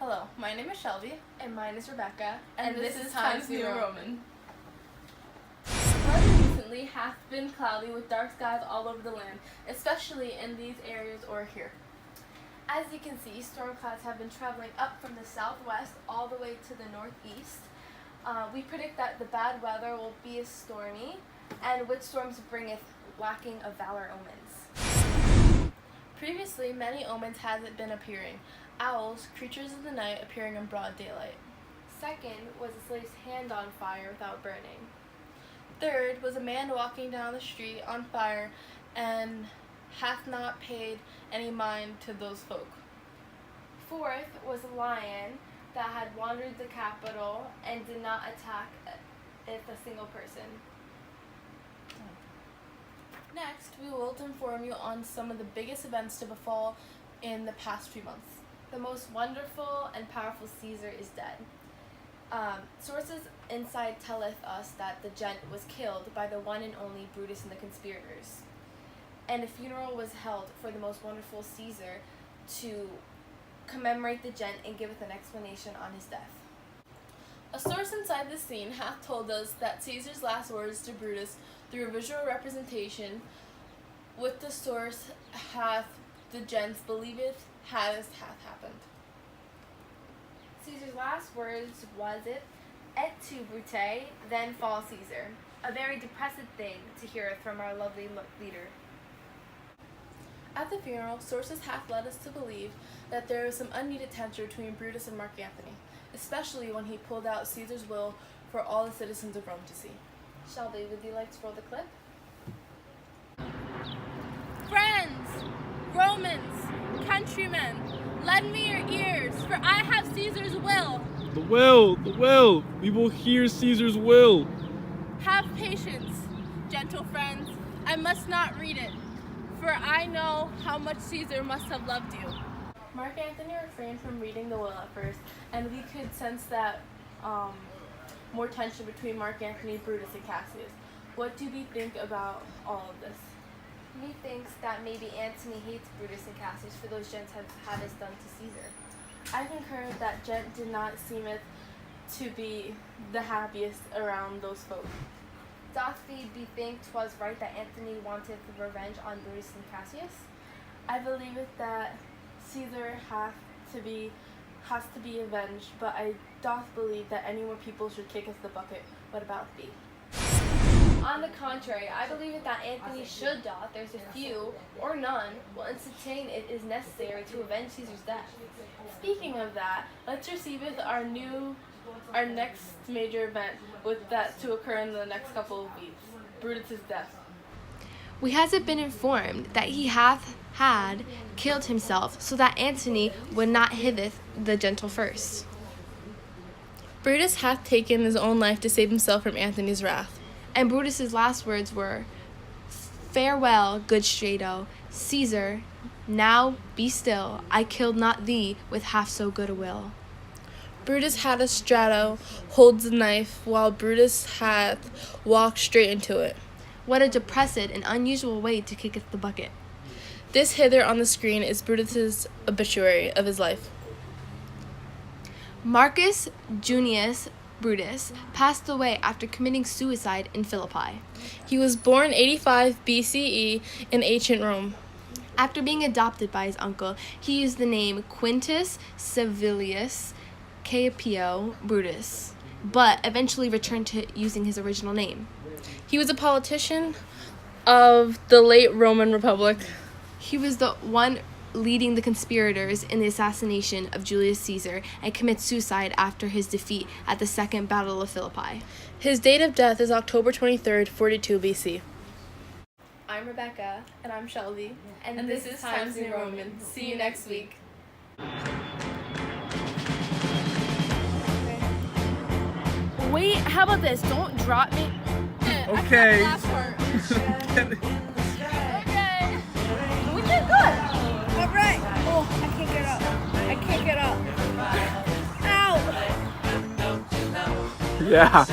Hello, my name is Shelby. And mine is Rebecca. And this is Times New Roman. Weather recently hath been cloudy with dark skies all over the land, especially in these areas or here. As you can see, storm clouds have been traveling up from the southwest all the way to the northeast. We predict that the bad weather will be stormy, and which storms bringeth lacking of valor omens. Previously, many omens had been appearing. Owls, creatures of the night, appearing in broad daylight. Second was a slave's hand on fire without burning. Third was a man walking down the street on fire and hath not paid any mind to those folk. Fourth was a lion that had wandered the capital and did not attack a single person. Next, we will inform you on some of the biggest events to befall in the past few months. The most wonderful and powerful Caesar is dead. Sources inside telleth us that the gent was killed by the one and only Brutus and the conspirators. And a funeral was held for the most wonderful Caesar to commemorate the gent and giveth an explanation on his death. A source inside the scene hath told us that Caesar's last words to Brutus through a visual representation with the source hath the gents believeth hath happened. Caesar's last words was it, et tu Brute, then fall Caesar. A very depressing thing to hear from our lovely leader. At the funeral, sources have led us to believe that there was some unneeded tension between Brutus and Mark Antony, especially when he pulled out Caesar's will for all the citizens of Rome to see. Shelby, would you like to roll the clip? Friends, Romans, countrymen, lend me your ears, for I have Caesar's will. The will! We will hear Caesar's will. Have patience, gentle friends. I must not read it, for I know how much Caesar must have loved you. Mark Antony refrained from reading the will at first, and we could sense that more tension between Mark Antony, Brutus, and Cassius. What do we think about all of this? Methinks that maybe Antony hates Brutus and Cassius for those gents have had us done to Caesar. I concur that gent did not seem to be the happiest around those folk. Doth thee bethink 'twas right that Antony wanted revenge on Brutus and Cassius? I believe it that Caesar has to be avenged, but I doth believe that any more people should kick us the bucket. What about thee? On the contrary, I believe it that Antony should doth, there's a few, or none, will entertain it is necessary to avenge Caesar's death. Speaking of that, let's receive our next major event with that to occur in the next couple of weeks, Brutus' death. We has it been informed that he hath had killed himself, so that Antony would not hiveth the gentle first. Brutus hath taken his own life to save himself from Antony's wrath. And Brutus's last words were, "Farewell, good Strato, Caesar, now be still, I killed not thee with half so good a will." Brutus had a Strato holds the knife, while Brutus hath walked straight into it. What a depressed and unusual way to kicketh the bucket. This hither on the screen is Brutus's obituary of his life. Marcus Junius Brutus passed away after committing suicide in Philippi. He was born 85 BCE in ancient Rome. After being adopted by his uncle, he used the name Quintus Servilius Caepio Brutus, but eventually returned to using his original name. He was a politician of the late Roman Republic. He was the one leading the conspirators in the assassination of Julius Caesar and commits suicide after his defeat at the Second Battle of Philippi. His date of death is October 23rd, 42 BC. I'm Rebecca. And I'm Shelby. And this is Times New Roman. See you next week. Wait, how about this? Don't drop me. Okay. Okay. We did good. All right. Oh, I can't get up. I can't get up. Ow. Yeah.